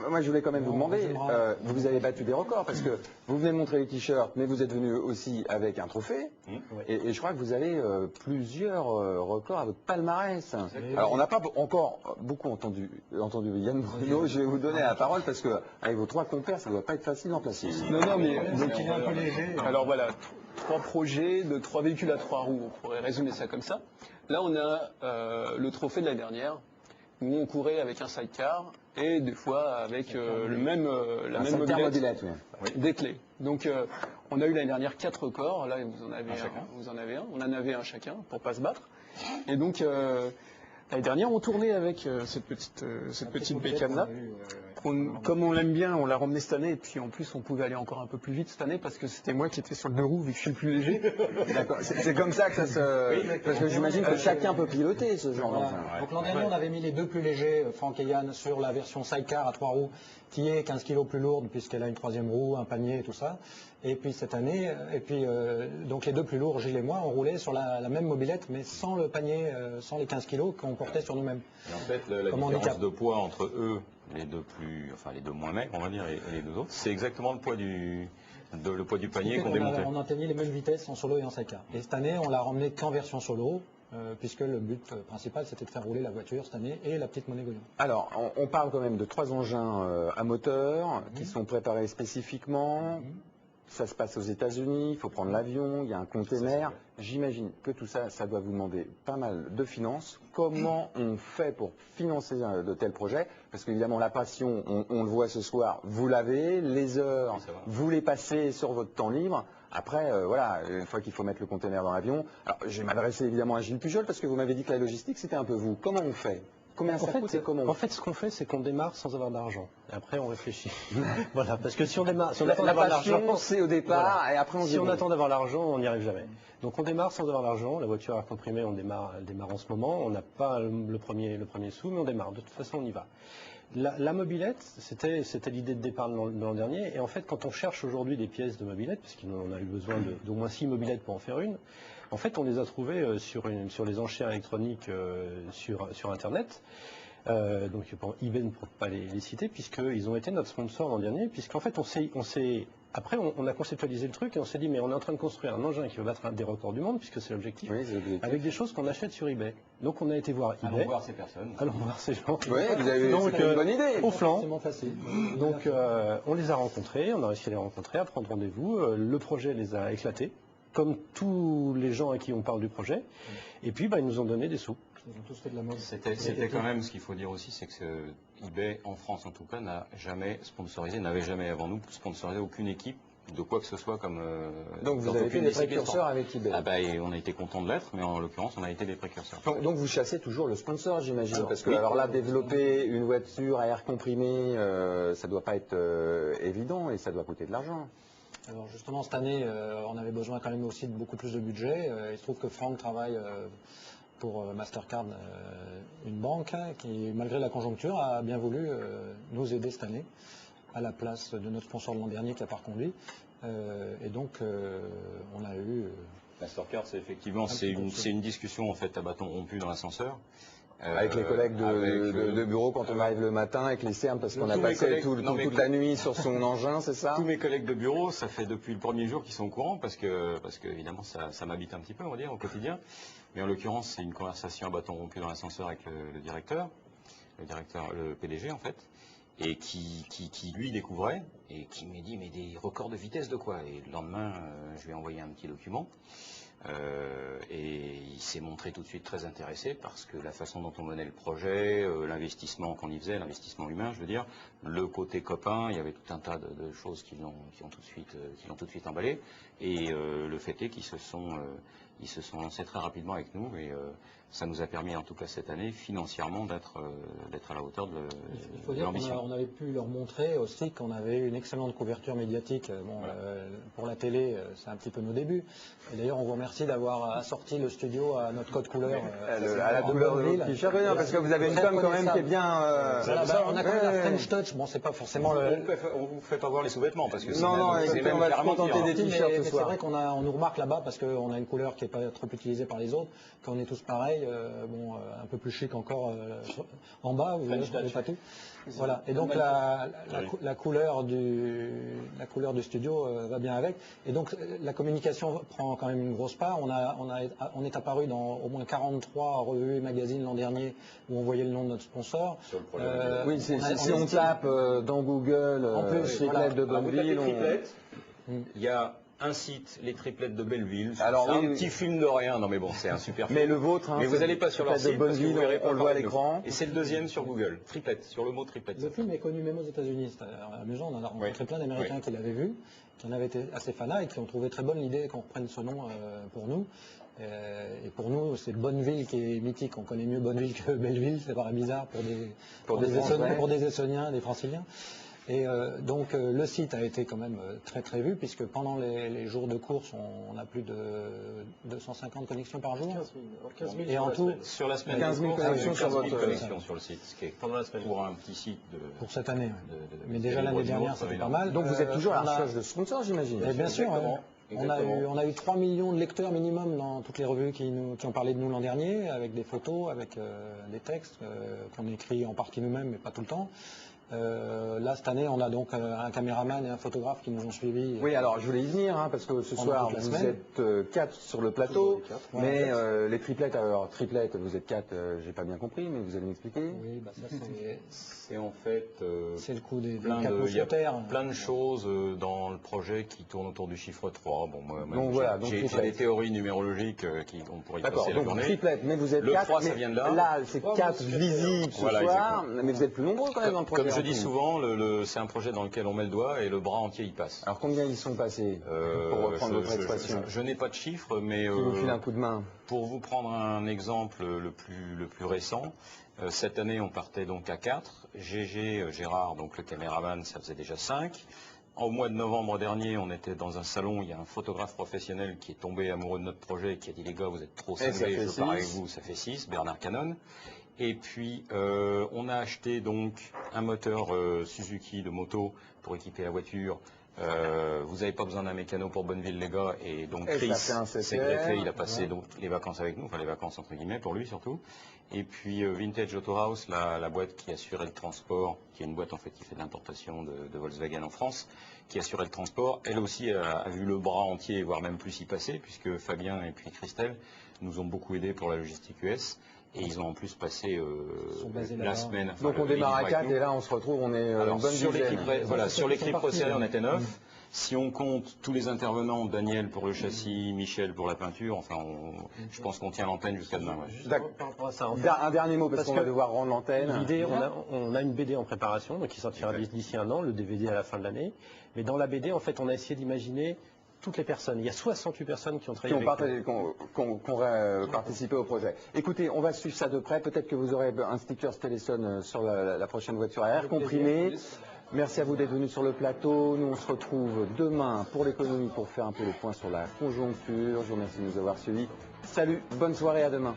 Moi, je voulais quand même vous demander, vous avez battu des records, parce que vous venez de montrer les t-shirts, mais vous êtes venu aussi avec un trophée, et je crois que vous avez plusieurs records à votre palmarès. Alors, on n'a pas encore beaucoup entendu Yann Bruno, je vais vous donner la parole, parce que avec vos 3 compères, ça ne doit pas être facile d'en placer ici. Non, mais donc, il est un peu léger. Alors voilà, 3 projets de 3 véhicules à 3 roues, on pourrait résumer ça comme ça. Là, on a le trophée de l'année dernière, où on courait avec un sidecar et des fois avec la même mobilette, des clés. Donc on a eu l'année dernière 4 records, là vous en avez un, on en avait un chacun pour pas se battre. Et donc l'année dernière on tournait avec cette petite bécane là. Comme on l'aime bien, on l'a ramené cette année et puis en plus on pouvait aller encore un peu plus vite cette année parce que c'était moi qui étais sur le 2 roues vu que je suis le plus léger. D'accord, c'est comme ça que ça se... Oui, parce que j'imagine que chacun peut piloter ce genre d'engin. Donc l'an dernier on avait mis les 2 plus légers, Franck et Yann, sur la version sidecar à 3 roues qui est 15 kg plus lourde puisqu'elle a une 3e roue, un panier et tout ça. Et puis cette année, donc les 2 plus lourds, Gilles et moi, on roulait sur la même mobilette mais sans le panier, sans les 15 kg qu'on portait sur nous-mêmes. Et en fait la différence de poids entre eux, les 2 plus, enfin les 2 moins maigres, on va dire, et les 2 autres, c'est exactement le poids du panier qu'on démontait. On atteignait les mêmes vitesses en solo et en sidecar. Et cette année, on l'a ramené qu'en version solo, puisque le but principal, c'était de faire rouler la voiture cette année et la petite monnaie Gaulion. Alors, on parle quand même de 3 engins à moteur qui sont préparés spécifiquement. Ça se passe aux États-Unis, il faut prendre l'avion, il y a un container. J'imagine que tout ça, ça doit vous demander pas mal de finances. Comment on fait pour financer de tels projets? Parce qu'évidemment, la passion, on le voit ce soir, vous l'avez. Les heures, vous les passez sur votre temps libre. Après, voilà, une fois qu'il faut mettre le container dans l'avion. Alors, je vais m'adresser évidemment à Gilles Pujol, parce que vous m'avez dit que la logistique, c'était un peu vous. Comment on fait? Combien ça coûte et comment? En fait, ce qu'on fait, c'est qu'on démarre sans avoir d'argent. Et après, on réfléchit. Voilà, parce que si on démarre, si on attend d'avoir l'argent, c'est au départ, voilà. Et après on si on attend d'avoir l'argent, on n'y arrive jamais. Donc on démarre sans avoir l'argent. La voiture à comprimé, elle démarre en ce moment. On n'a pas le premier sou, mais on démarre. De toute façon, on y va. La mobilette, c'était l'idée de départ de l'an dernier. Et en fait, quand on cherche aujourd'hui des pièces de mobilette, parce qu'on a eu besoin d'au moins 6 mobilettes pour en faire une, en fait, on les a trouvées sur les enchères électroniques sur Internet. Donc eBay ne peut pas les citer, puisqu'ils ont été notre sponsor l'an dernier, puisqu'en fait, après, on a conceptualisé le truc et on s'est dit, mais on est en train de construire un engin qui va battre des records du monde, puisque c'est l'objectif, avec des choses qu'on achète sur eBay. Donc on a été voir eBay. Allons voir ces personnes. Allons voir ces gens. Oui, vous avez une bonne idée. Au flanc. C'est facile. Donc on les a rencontrés, on a réussi à les rencontrer, à prendre rendez-vous. Le projet les a éclatés, comme tous les gens à qui on parle du projet. Et puis, ils nous ont donné des sous. Ils ont tous fait de la mode. C'était quand même, ce qu'il faut dire aussi, c'est que eBay, en France en tout cas, n'avait jamais avant nous sponsorisé aucune équipe de quoi que ce soit comme... Donc vous avez fait des précurseurs avec eBay. Et on a été content de l'être, mais en l'occurrence, on a été des précurseurs. Donc vous chassez toujours le sponsor, j'imagine, parce que alors là, développer une voiture à air comprimé, ça ne doit pas être évident et ça doit coûter de l'argent. Alors justement, cette année, on avait besoin quand même aussi de beaucoup plus de budget. Il se trouve que Franck travaille pour Mastercard, une banque qui, malgré la conjoncture, a bien voulu nous aider cette année, à la place de notre sponsor de l'an dernier qui n'a pas reconduit. Et donc, on a eu... Mastercard, c'est effectivement une discussion en fait à bâton rompu dans l'ascenseur. Avec les collègues de bureau quand on arrive le matin, avec les cernes, parce qu'on a passé toute la nuit sur son engin, c'est ça? Tous mes collègues de bureau, ça fait depuis le premier jour qu'ils sont au courant, parce que évidemment ça m'habite un petit peu, on va dire, au quotidien. Mais en l'occurrence, c'est une conversation à bâton rompu dans l'ascenseur avec le PDG en fait, et qui lui découvrait, et qui me dit mais des records de vitesse de quoi? Et le lendemain, je lui ai envoyé un petit document. Et il s'est montré tout de suite très intéressé parce que la façon dont on menait le projet, l'investissement qu'on y faisait, l'investissement humain, je veux dire, le côté copain, il y avait tout un tas de choses qui l'ont tout de suite emballé. Et le fait est qu'ils se sont lancés très rapidement avec nous et ça nous a permis en tout cas cette année financièrement d'être à la hauteur de l'ambition. Il faut dire qu'on avait pu leur montrer aussi qu'on avait une excellente couverture médiatique. Bon, voilà. Pour la télé, c'est un petit peu nos débuts. Et d'ailleurs, on vous remercie d'avoir assorti le studio à notre code couleur. À la couleur de votre t-shirt, parce que vous avez une com quand même qui est bien... on a quand même la French Touch. Bon, c'est pas forcément On vous fait pas voir les sous-vêtements parce que non, on va se contenter des t-shirts ce soir. C'est vrai qu'on nous remarque là-bas parce qu'on a une couleur qui n'est pas trop utilisé par les autres, quand on est tous pareils, un peu plus chic encore en bas, vous voyez pas tout. Voilà. Et donc la couleur du studio va bien avec. Et donc la communication prend quand même une grosse part. On est apparu dans au moins 43 revues et magazines l'an dernier où on voyait le nom de notre sponsor. Sur le projet oui, si on tape dans Google triplettes de Bonneville, il y a un site, les triplettes de Belleville. Alors un petit film de rien. Non mais bon, c'est un super film. Mais le vôtre, mais vous n'allez pas sur leur site parce que vous verrez on le voit à l'écran. Et c'est le deuxième sur Google. Triplette, sur le mot triplette. Le film est connu même aux États-Unis. C'est amusant. On a rencontré plein d'Américains qui l'avaient vu, qui en avaient été assez fanats et qui ont trouvé très bonne l'idée qu'on reprenne ce nom pour nous. Et pour nous, c'est Bonneville qui est mythique. On connaît mieux Bonneville que Belleville. Ça paraît bizarre pour des Essonniens, des Franciliens. Et donc le site a été quand même très très vu puisque pendant les jours de course, on a plus de 250 connexions par jour. 15 000 et en tout, sur la semaine, 15 000 connexions sur votre connexions sur le site, ce qui est pendant la semaine pour un petit site pour cette année. Mais déjà l'année dernière, c'était pas mal. Donc vous êtes toujours à la recherche de sponsors, j'imagine. Bien sûr. On a eu 3 millions de lecteurs minimum dans toutes les revues qui ont parlé de nous l'an dernier, avec des photos, avec des textes qu'on écrit en partie nous-mêmes, mais pas tout le temps. Là, cette année, on a donc un caméraman et un photographe qui nous ont suivis. Oui, alors je voulais y venir, parce que ce soir, vous êtes 4 sur le plateau, mais les triplettes, alors triplettes, vous êtes 4, j'ai pas bien compris, mais vous allez m'expliquer. Oui, ça c'est en fait c'est le coup des il y a plein de choses dans le projet qui tournent autour du chiffre 3. Bon, moi, j'ai des théories numérologiques on pourrait y passer la journée. Triplettes, mais vous êtes le 4, 3, ça vient de là. Là, c'est 4 visibles ce soir, mais vous êtes plus nombreux quand même dans le projet. Comme je dis souvent, c'est un projet dans lequel on met le doigt et le bras entier y passe. Alors combien ils sont passés, pour reprendre votre expression? Je n'ai pas de chiffres, mais vous filez un coup de main. Pour vous prendre un exemple le plus récent, cette année on partait donc à 4. Gérard, donc le caméraman, ça faisait déjà 5. Au mois de novembre dernier, on était dans un salon, il y a un photographe professionnel qui est tombé amoureux de notre projet et qui a dit les gars, vous êtes trop cinglés, je pars avec vous, ça fait 6, Bernard Cannon. Et puis on a acheté donc un moteur Suzuki de moto pour équiper la voiture. Vous n'avez pas besoin d'un mécano pour Bonneville les gars, et donc Chris s'est greffé, il a passé donc les vacances avec nous, enfin les vacances entre guillemets pour lui surtout. Et puis Vintage Auto House, la boîte qui assurait le transport, qui est une boîte en fait qui fait de l'importation de Volkswagen en France, qui assurait le transport, elle aussi a vu le bras entier, voire même plus y passer, puisque Fabien et puis Christelle nous ont beaucoup aidés pour la logistique US. Et ils ont en plus passé la semaine. Donc on démarre à 4 et là on se retrouve, on est une bonne dizaine. Voilà, sur l'équipe Pro-Série on était 9. Si on compte tous les intervenants, Daniel pour le châssis, Michel pour la peinture, enfin je pense qu'on tient l'antenne jusqu'à demain. D'accord. Un dernier mot parce qu'on va devoir rendre l'antenne. L'idée, on a une BD en préparation, donc qui sortira d'ici un an, le DVD à la fin de l'année. Mais dans la BD, en fait, on a essayé d'imaginer toutes les personnes. Il y a 68 personnes qui ont travaillé participé au projet. Écoutez, on va suivre ça de près. Peut-être que vous aurez un sticker Téléson sur la prochaine voiture à air comprimé. Merci à vous d'être venus sur le plateau. Nous, on se retrouve demain pour l'économie pour faire un peu le point sur la conjoncture. Je vous remercie de nous avoir suivis. Salut, bonne soirée, à demain.